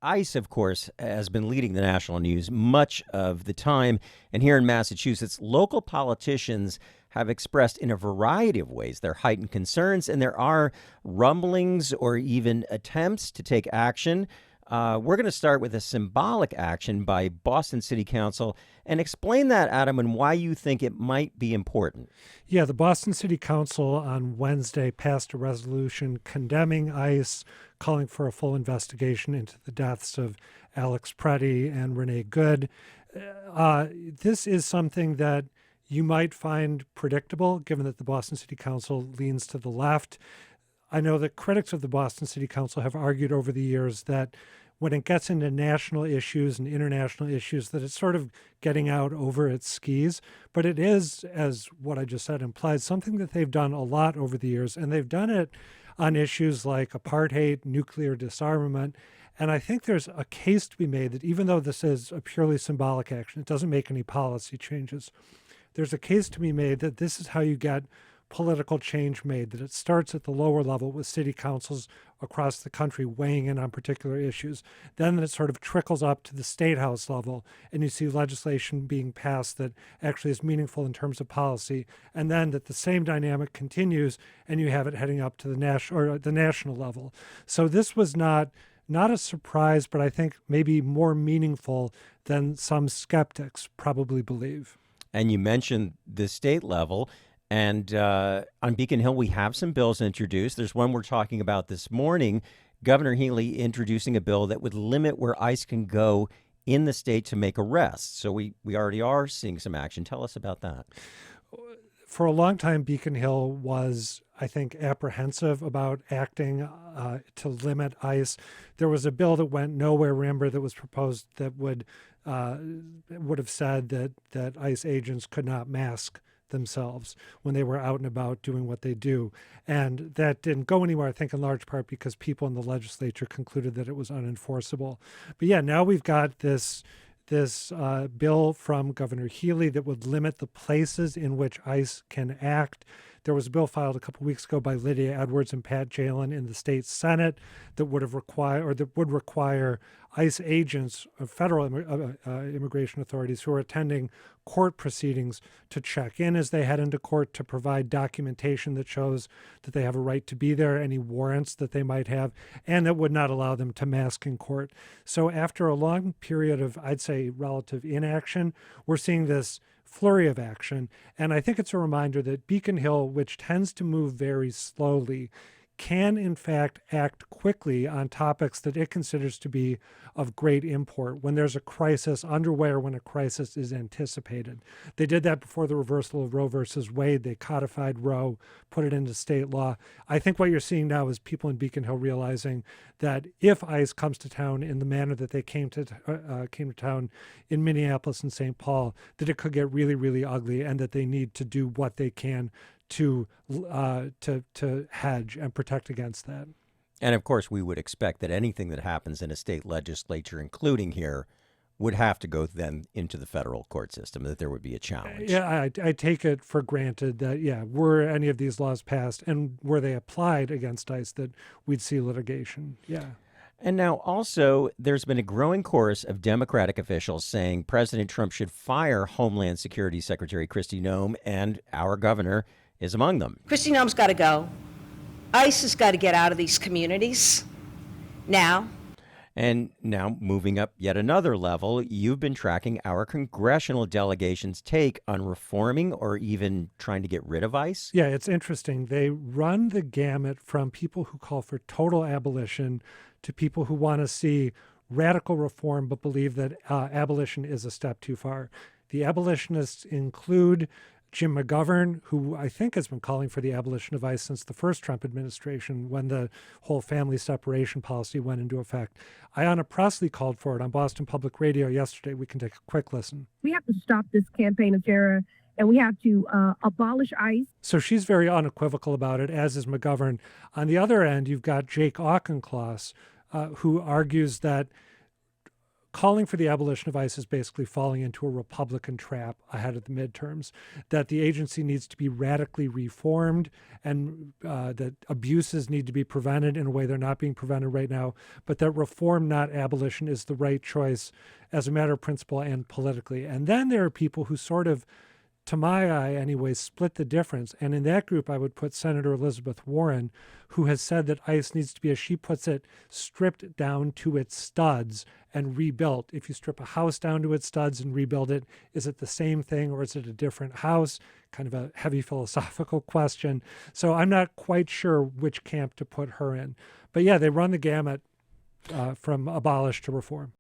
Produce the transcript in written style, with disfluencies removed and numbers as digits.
ICE, of course, has been leading the national news much of the time. And here in Massachusetts, local politicians have expressed in a variety of ways their heightened concerns, and there are rumblings or even attempts to take action. We're going to start with a symbolic action by Boston City Council and explain that, Adam, and why you think it might be important. Yeah, the Boston City Council on Wednesday passed a resolution condemning ICE, calling for a full investigation into the deaths of Alex Preddy and Renee Good. This is something that you might find predictable, given that the Boston City Council leans to the left. I know that critics of the Boston City Council have argued over the years that when it gets into national issues and international issues, that it's sort of getting out over its skis. But it is, as what I just said implies, something that they've done a lot over the years. And they've done it on issues like apartheid, nuclear disarmament. And I think there's a case to be made that even though this is a purely symbolic action, it doesn't make any policy changes. There's a case to be made that this is how you get political change made, that it starts at the lower level with city councils across the country weighing in on particular issues. Then it sort of trickles up to the state house level, and you see legislation being passed that actually is meaningful in terms of policy. And then that the same dynamic continues, and you have it heading up to the national level. So this was not a surprise, but I think maybe more meaningful than some skeptics probably believe. And you mentioned the state level. And on Beacon Hill, we have some bills introduced. There's one we're talking about this morning. Governor Healy introducing a bill that would limit where ICE can go in the state to make arrests. So we already are seeing some action. Tell us about that. For a long time, Beacon Hill was, I think, apprehensive about acting to limit ICE. There was a bill that went nowhere, remember, that was proposed that would have said that ICE agents could not mask themselves when they were out and about doing what they do. And that didn't go anywhere, I think, in large part because people in the legislature concluded that it was unenforceable. But yeah, now we've got this bill from Governor Healy that would limit the places in which ICE can act. There was a bill filed a couple weeks ago by Lydia Edwards and Pat Jalen in the state Senate that would require ICE agents, federal immigration authorities who are attending court proceedings to check in as they head into court, to provide documentation that shows that they have a right to be there, any warrants that they might have, and that would not allow them to mask in court. So after a long period of, I'd say, relative inaction, we're seeing this flurry of action. And I think it's a reminder that Beacon Hill, which tends to move very slowly, can in fact act quickly on topics that it considers to be of great import when there's a crisis underway or when a crisis is anticipated. They did that before the reversal of Roe versus Wade. They codified Roe, put it into state law. I think what you're seeing now is people in Beacon Hill realizing that if ICE comes to town in the manner that they came to town in Minneapolis and St. Paul, that it could get really, really ugly, and that they need to do what they can to hedge and protect against that. And of course, we would expect that anything that happens in a state legislature, including here, would have to go then into the federal court system, that there would be a challenge. Yeah, I take it for granted that, were any of these laws passed and were they applied against ICE, that we'd see litigation. Yeah. And now also, there's been a growing chorus of Democratic officials saying President Trump should fire Homeland Security Secretary Kristi Noem, and our governor is among them. Kristi Noem's got to go. ICE has got to get out of these communities now. And now moving up yet another level, you've been tracking our congressional delegation's take on reforming or even trying to get rid of ICE. Yeah, it's interesting. They run the gamut from people who call for total abolition to people who want to see radical reform but believe that abolition is a step too far. The abolitionists include Jim McGovern, who I think has been calling for the abolition of ICE since the first Trump administration, when the whole family separation policy went into effect. Ayanna Pressley called for it on Boston Public Radio yesterday. We can take a quick listen. We have to stop this campaign of terror, and we have to abolish ICE. So she's very unequivocal about it, as is McGovern. On the other end, you've got Jake Auchincloss, who argues that calling for the abolition of ICE is basically falling into a Republican trap ahead of the midterms, that the agency needs to be radically reformed and that abuses need to be prevented in a way they're not being prevented right now, but that reform, not abolition, is the right choice as a matter of principle and politically. And then there are people who sort of, to my eye anyway, split the difference. And in that group, I would put Senator Elizabeth Warren, who has said that ICE needs to be, as she puts it, stripped down to its studs and rebuilt. If you strip a house down to its studs and rebuild it, is it the same thing or is it a different house? Kind of a heavy philosophical question. So I'm not quite sure which camp to put her in. But yeah, they run the gamut from abolish to reform.